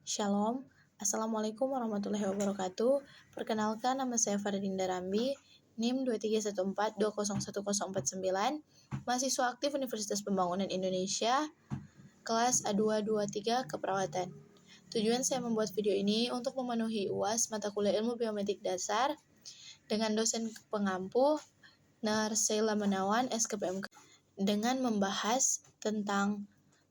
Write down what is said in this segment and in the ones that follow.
Shalom, Assalamualaikum warahmatullahi wabarakatuh. Perkenalkan, nama saya Fardinda Rambi, NIM 2314201049, mahasiswa aktif Universitas Pembangunan Indonesia, kelas A223 Keperawatan. Tujuan saya membuat video ini untuk memenuhi UAS mata kuliah ilmu biomedik dasar dengan dosen pengampu Narsela Menawan, SKPMK, dengan membahas tentang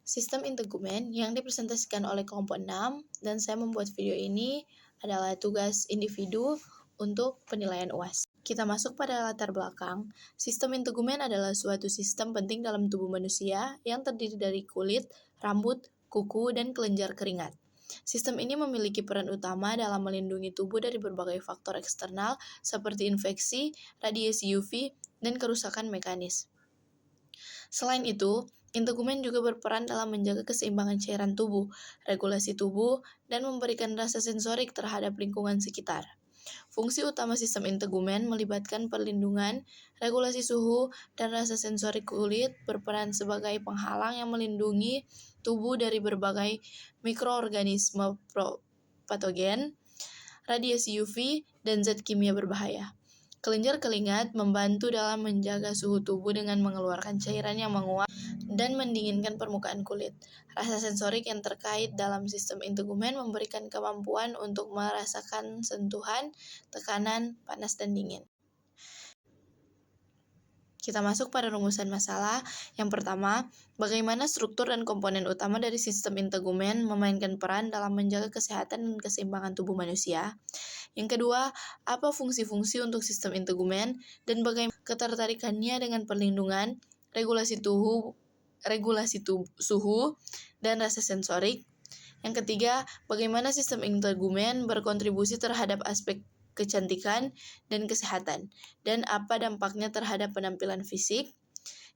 sistem integumen yang dipresentasikan oleh kelompok 6, dan saya membuat video ini adalah tugas individu untuk penilaian UAS. Kita masuk pada latar belakang. Sistem integumen adalah suatu sistem penting dalam tubuh manusia yang terdiri dari kulit, rambut, kuku, dan kelenjar keringat. Sistem ini memiliki peran utama dalam melindungi tubuh dari berbagai faktor eksternal seperti infeksi, radiasi UV, dan kerusakan mekanis. Selain itu, integumen juga berperan dalam menjaga keseimbangan cairan tubuh, regulasi tubuh, dan memberikan rasa sensorik terhadap lingkungan sekitar. Fungsi utama sistem integumen melibatkan perlindungan, regulasi suhu, dan rasa sensorik kulit berperan sebagai penghalang yang melindungi tubuh dari berbagai mikroorganisme patogen, radiasi UV, dan zat kimia berbahaya. Kelenjar keringat membantu dalam menjaga suhu tubuh dengan mengeluarkan cairan yang menguap dan mendinginkan permukaan kulit. Rasa sensorik yang terkait dalam sistem integumen memberikan kemampuan untuk merasakan sentuhan, tekanan, panas, dan dingin. Kita masuk pada rumusan masalah. Yang pertama, bagaimana struktur dan komponen utama dari sistem integumen memainkan peran dalam menjaga kesehatan dan keseimbangan tubuh manusia. Yang kedua, apa fungsi-fungsi untuk sistem integumen dan bagaimana ketertarikannya dengan perlindungan, regulasi suhu, dan rasa sensorik. Yang ketiga, bagaimana sistem integumen berkontribusi terhadap aspek kecantikan dan kesehatan, dan apa dampaknya terhadap penampilan fisik.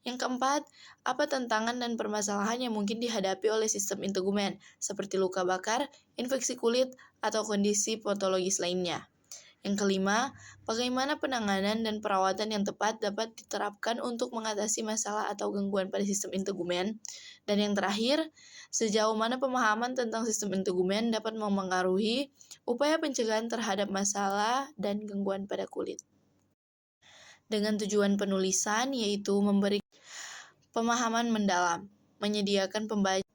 Yang keempat, apa tantangan dan permasalahan yang mungkin dihadapi oleh sistem integumen, seperti luka bakar, infeksi kulit, atau kondisi patologis lainnya. Yang kelima, bagaimana penanganan dan perawatan yang tepat dapat diterapkan untuk mengatasi masalah atau gangguan pada sistem integumen. Dan yang terakhir, sejauh mana pemahaman tentang sistem integumen dapat memengaruhi upaya pencegahan terhadap masalah dan gangguan pada kulit. Dengan tujuan penulisan yaitu memberi pemahaman mendalam, menyediakan pembaca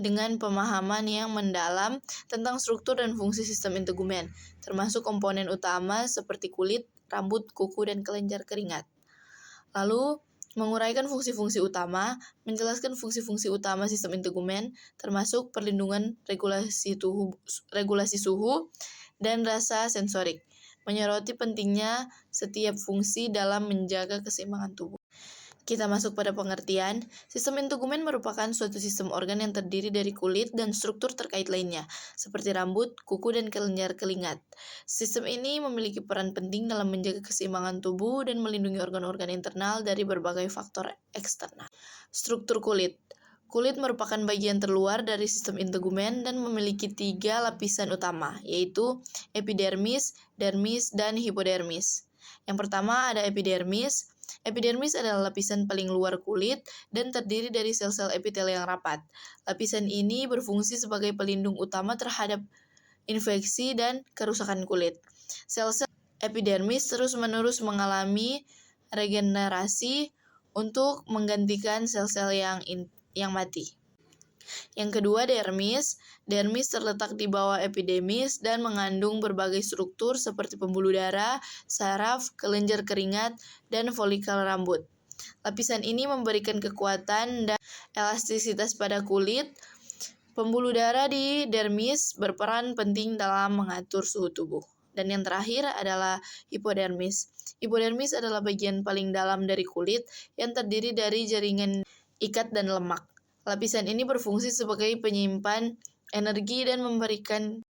dengan pemahaman yang mendalam tentang struktur dan fungsi sistem integumen, termasuk komponen utama seperti kulit, rambut, kuku, dan kelenjar keringat. Lalu, menguraikan fungsi-fungsi utama, menjelaskan fungsi-fungsi utama sistem integumen, termasuk perlindungan, regulasi suhu, dan rasa sensorik, menyoroti pentingnya setiap fungsi dalam menjaga keseimbangan tubuh. Kita masuk pada pengertian. Sistem integumen merupakan suatu sistem organ yang terdiri dari kulit dan struktur terkait lainnya, seperti rambut, kuku, dan kelenjar keringat. Sistem ini memiliki peran penting dalam menjaga keseimbangan tubuh dan melindungi organ-organ internal dari berbagai faktor eksternal. Struktur kulit. Kulit merupakan bagian terluar dari sistem integumen dan memiliki 3 lapisan utama, yaitu epidermis, dermis, dan hipodermis. Yang pertama ada epidermis. Epidermis adalah lapisan paling luar kulit dan terdiri dari sel-sel epitel yang rapat. Lapisan ini berfungsi sebagai pelindung utama terhadap infeksi dan kerusakan kulit. Sel-sel epidermis terus-menerus mengalami regenerasi untuk menggantikan sel-sel yang mati. Yang kedua, dermis. Dermis terletak di bawah epidermis dan mengandung berbagai struktur seperti pembuluh darah, saraf, kelenjar keringat, dan folikel rambut. Lapisan ini memberikan kekuatan dan elastisitas pada kulit. Pembuluh darah di dermis berperan penting dalam mengatur suhu tubuh. Dan yang terakhir adalah hipodermis. Hipodermis adalah bagian paling dalam dari kulit yang terdiri dari jaringan ikat dan lemak. Lapisan ini berfungsi sebagai penyimpan energi dan memberikan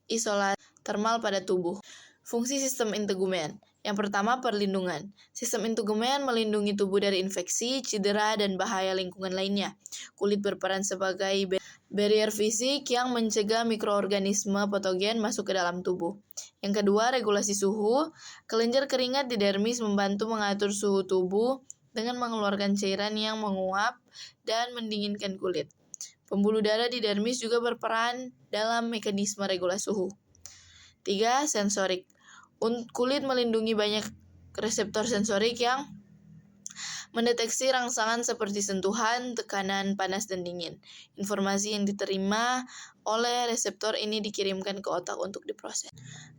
isolasi termal pada tubuh. Fungsi sistem integumen. Yang pertama, perlindungan. Sistem integumen melindungi tubuh dari infeksi, cedera, dan bahaya lingkungan lainnya. Kulit berperan sebagai barrier fisik yang mencegah mikroorganisme patogen masuk ke dalam tubuh. Yang kedua, regulasi suhu. Kelenjar keringat di dermis membantu mengatur suhu tubuh dengan mengeluarkan cairan yang menguap dan mendinginkan kulit. Pembuluh darah di dermis juga berperan dalam mekanisme regulasi suhu. 3. Sensorik. Kulit melindungi banyak reseptor sensorik yang mendeteksi rangsangan seperti sentuhan, tekanan, panas, dan dingin. Informasi yang diterima oleh reseptor ini dikirimkan ke otak untuk diproses.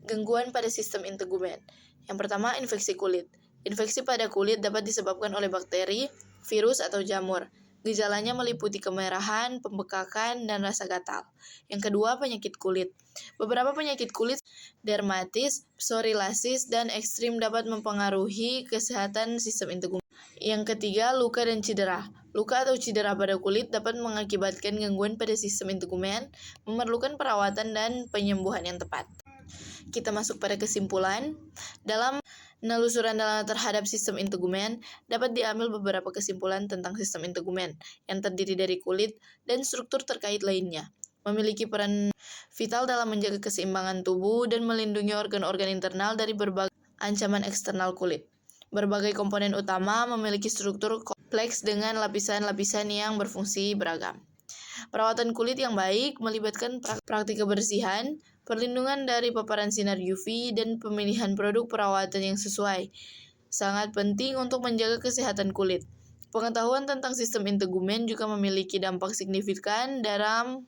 Gangguan pada sistem integumen. Yang pertama, infeksi kulit. Infeksi pada kulit dapat disebabkan oleh bakteri, virus, atau jamur. Gejalanya meliputi kemerahan, pembekakan, dan rasa gatal. Yang kedua, penyakit kulit. Beberapa penyakit kulit, dermatis, psoriasis, dan ekstrim dapat mempengaruhi kesehatan sistem integumen. Yang ketiga, luka dan cedera. Luka atau cedera pada kulit dapat mengakibatkan gangguan pada sistem integumen, memerlukan perawatan dan penyembuhan yang tepat. Kita masuk pada kesimpulan. Dalam penelusuran terhadap sistem integumen, dapat diambil beberapa kesimpulan tentang sistem integumen yang terdiri dari kulit dan struktur terkait lainnya. Memiliki peran vital dalam menjaga keseimbangan tubuh dan melindungi organ-organ internal dari berbagai ancaman eksternal kulit. Berbagai komponen utama memiliki struktur kompleks dengan lapisan-lapisan yang berfungsi beragam. Perawatan kulit yang baik melibatkan praktik kebersihan, perlindungan dari paparan sinar UV, dan pemilihan produk perawatan yang sesuai. Sangat penting untuk menjaga kesehatan kulit. Pengetahuan tentang sistem integumen juga memiliki dampak signifikan dalam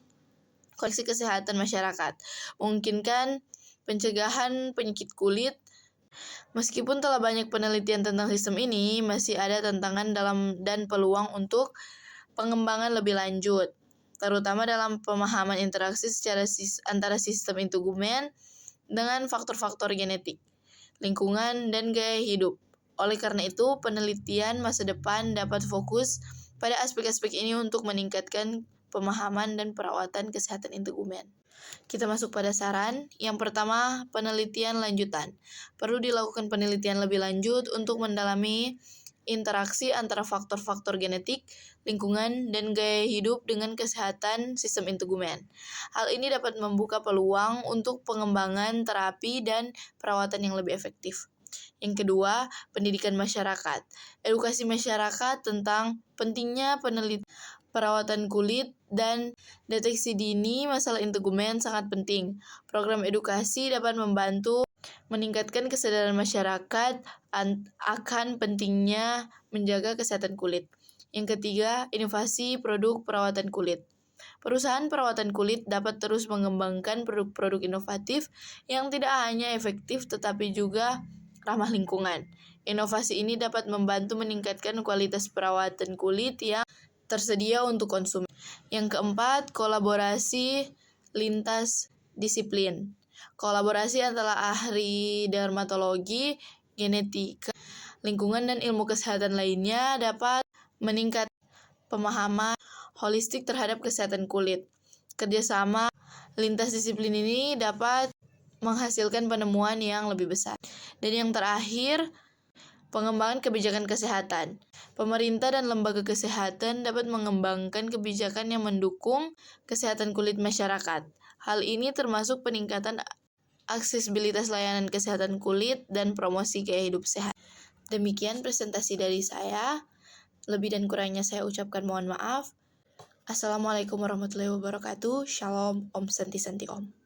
kondisi kesehatan masyarakat, memungkinkan pencegahan penyakit kulit. Meskipun telah banyak penelitian tentang sistem ini, masih ada tantangan dan peluang untuk pengembangan lebih lanjut, terutama dalam pemahaman interaksi antara sistem integumen dengan faktor-faktor genetik, lingkungan, dan gaya hidup. Oleh karena itu, penelitian masa depan dapat fokus pada aspek-aspek ini untuk meningkatkan pemahaman dan perawatan kesehatan integumen. Kita masuk pada saran. Yang pertama, penelitian lanjutan. Perlu dilakukan penelitian lebih lanjut untuk mendalami interaksi antara faktor-faktor genetik, lingkungan, dan gaya hidup dengan kesehatan sistem integumen. Hal ini dapat membuka peluang untuk pengembangan terapi dan perawatan yang lebih efektif. Yang kedua, pendidikan masyarakat. Edukasi masyarakat tentang pentingnya perawatan kulit dan deteksi dini masalah integumen sangat penting. Program edukasi dapat membantu meningkatkan kesadaran masyarakat akan pentingnya menjaga kesehatan kulit. Yang ketiga, inovasi produk perawatan kulit. Perusahaan perawatan kulit dapat terus mengembangkan produk-produk inovatif yang tidak hanya efektif tetapi juga ramah lingkungan. Inovasi ini dapat membantu meningkatkan kualitas perawatan kulit yang tersedia untuk konsumen. Yang keempat, kolaborasi lintas disiplin. Kolaborasi antara ahli dermatologi, genetika, lingkungan, dan ilmu kesehatan lainnya dapat meningkatkan pemahaman holistik terhadap kesehatan kulit. Kerjasama lintas disiplin ini dapat menghasilkan penemuan yang lebih besar. Dan yang terakhir, pengembangan kebijakan kesehatan. Pemerintah dan lembaga kesehatan dapat mengembangkan kebijakan yang mendukung kesehatan kulit masyarakat. Hal ini termasuk peningkatan aksesibilitas layanan kesehatan kulit dan promosi gaya hidup sehat. Demikian presentasi dari saya. Lebih dan kurangnya saya ucapkan mohon maaf. Assalamualaikum warahmatullahi wabarakatuh. Shalom, Om Santi Santi Om.